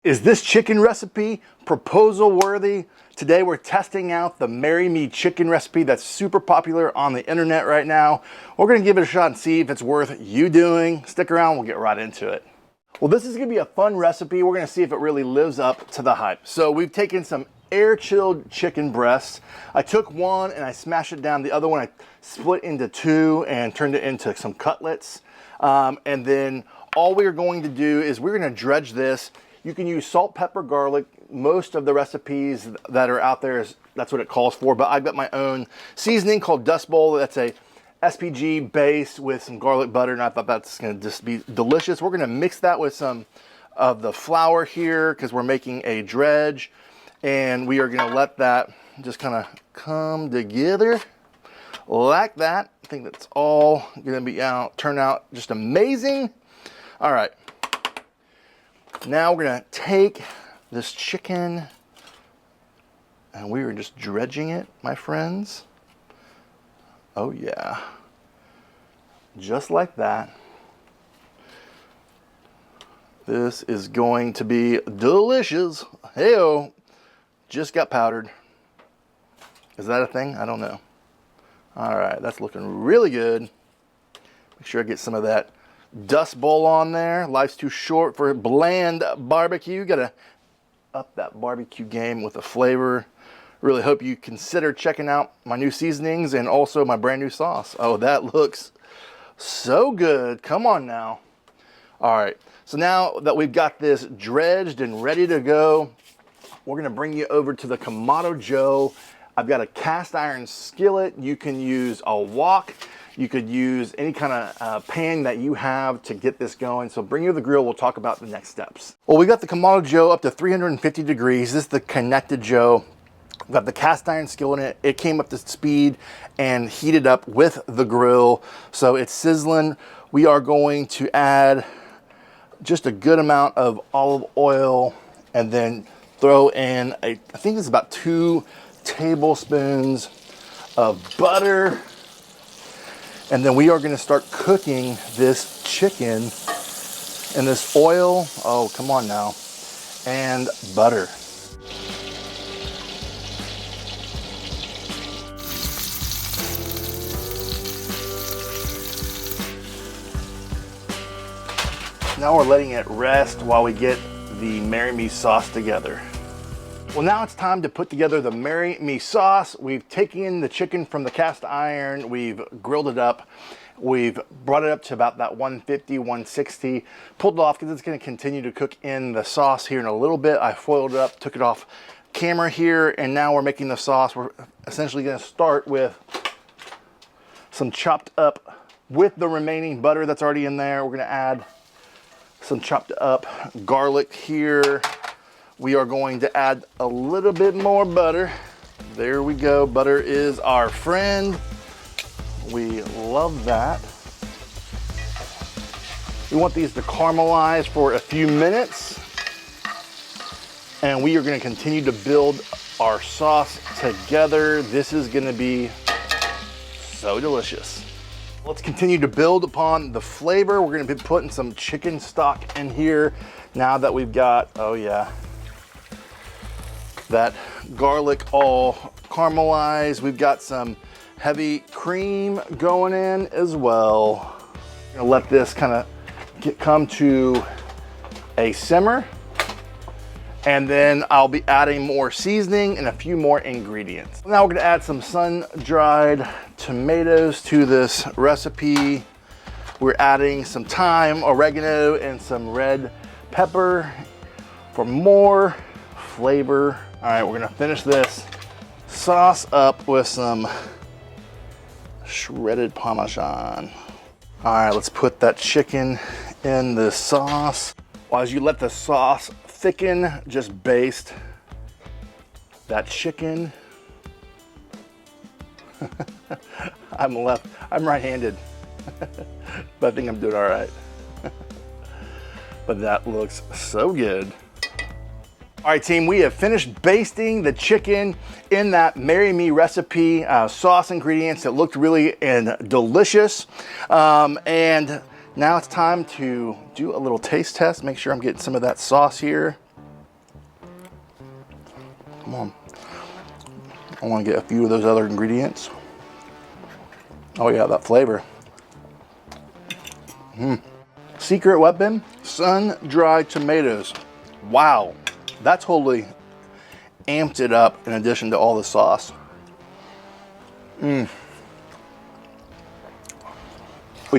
Is this chicken recipe proposal worthy? Today we're testing out the Marry Me chicken recipe that's super popular on the internet right now. We're gonna give it a shot and see if it's worth you doing. Stick around, we'll get right into it. Well, this is gonna be a fun recipe. We're gonna see if it really lives up to the hype. So we've taken some air chilled chicken breasts. I took one and I smashed it down. The other one I split into two and turned it into some cutlets. And then all we're going to do is we're gonna dredge this. You can use salt, pepper, garlic. Most of the recipes that are out there, that's what it calls for, but I've got my own seasoning called Dust Bowl. That's a SPG base with some garlic butter, and I thought that's gonna just be delicious. We're gonna mix that with some of the flour here because we're making a dredge, and we are gonna let that just kind of come together like that. I think that's all gonna be turn out just amazing. All right. Now we're gonna take this chicken and we are just dredging it, my friends. Oh yeah, just like that. This is going to be delicious. Hey-o, just got powdered. Is that a thing? I don't know. All right, that's looking really good. Make sure I get some of that Dust Bowl on there. Life's too short for bland barbecue. Gotta up that barbecue game with the flavor. Really hope you consider checking out my new seasonings and also my brand new sauce. Oh, that looks so good. Come on now. All right, so now that we've got this dredged and ready to go, we're gonna bring you over to the Kamado Joe. I've got a cast iron skillet. You can use a wok. You could use any kind of pan that you have to get this going. So bring you the grill, we'll talk about the next steps. Well, we got the Kamado Joe up to 350 degrees. This is the connected Joe. We've got the cast iron skillet in it. It came up to speed and heated up with the grill. So it's sizzling. We are going to add just a good amount of olive oil and then throw in, I think it's about 2 tablespoons of butter. And then we are gonna start cooking this chicken in this oil, oh, come on now, and butter. Now we're letting it rest while we get the Marry Me sauce together. Well, now it's time to put together the Marry Me sauce. We've taken the chicken from the cast iron, we've grilled it up, we've brought it up to about that 150, 160, pulled it off because it's gonna continue to cook in the sauce here in a little bit. I foiled it up, took it off camera here, and now we're making the sauce. We're essentially gonna start with some chopped up, with the remaining butter that's already in there, we're gonna add some chopped up garlic here. We are going to add a little bit more butter. There we go. Butter is our friend. We love that. We want these to caramelize for a few minutes. And we are going to continue to build our sauce together. This is going to be so delicious. Let's continue to build upon the flavor. We're going to be putting some chicken stock in here now that we've got, oh yeah, that garlic all caramelized. We've got some heavy cream going in as well. I'm gonna let this kind of come to a simmer, and then I'll be adding more seasoning and a few more ingredients. Now we're gonna add some sun-dried tomatoes to this recipe. We're adding some thyme, oregano, and some red pepper for more flavor. All right, we're gonna finish this sauce up with some shredded Parmesan. All right, let's put that chicken in the sauce. Well, as you let the sauce thicken, just baste that chicken. I'm right-handed, but I think I'm doing all right. But that looks so good. All right, team, we have finished basting the chicken in that Marry Me recipe, sauce ingredients that looked really delicious. And now it's time to do a little taste test. Make sure I'm getting some of that sauce here. Come on. I want to get a few of those other ingredients. Oh yeah, that flavor. Secret weapon, sun-dried tomatoes. Wow, that totally amped it up in addition to all the sauce. We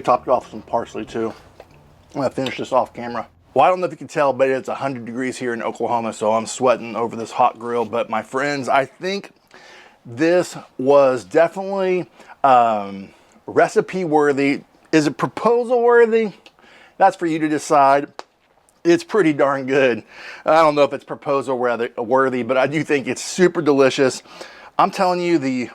topped it off with some parsley too. I'm gonna finish this off camera. Well, I don't know if you can tell, but it's 100 degrees here in Oklahoma, so I'm sweating over this hot grill. But my friends, I think this was definitely recipe worthy. Is it proposal worthy? That's for you to decide. It's pretty darn good. I don't know if it's proposal worthy, but I do think it's super delicious. I'm telling you, this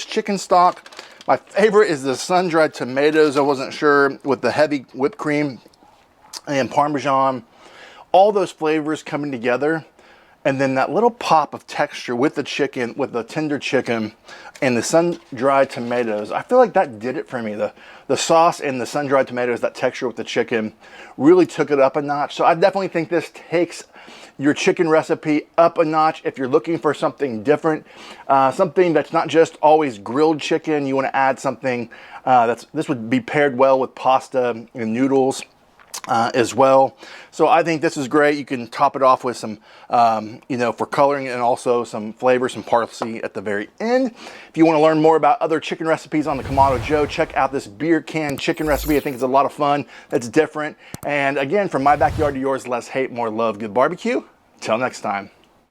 chicken stock. My favorite is the sun-dried tomatoes. I wasn't sure with the heavy whipped cream and Parmesan, all those flavors coming together. And then that little pop of texture with the chicken, with the tender chicken and the sun-dried tomatoes. I feel like that did it for me. The sauce and the sun-dried tomatoes, that texture with the chicken really took it up a notch. So I definitely think this takes your chicken recipe up a notch. If you're looking for something different, something that's not just always grilled chicken, you want to add something this would be paired well with pasta and noodles. As well. So I think this is great. You can top it off with some, for coloring, and also some flavor, some parsley at the very end. If you want to learn more about other chicken recipes on the Kamado Joe, check out this beer can chicken recipe. I think it's a lot of fun. It's different. And again, from my backyard to yours, less hate, more love, good barbecue. Till next time.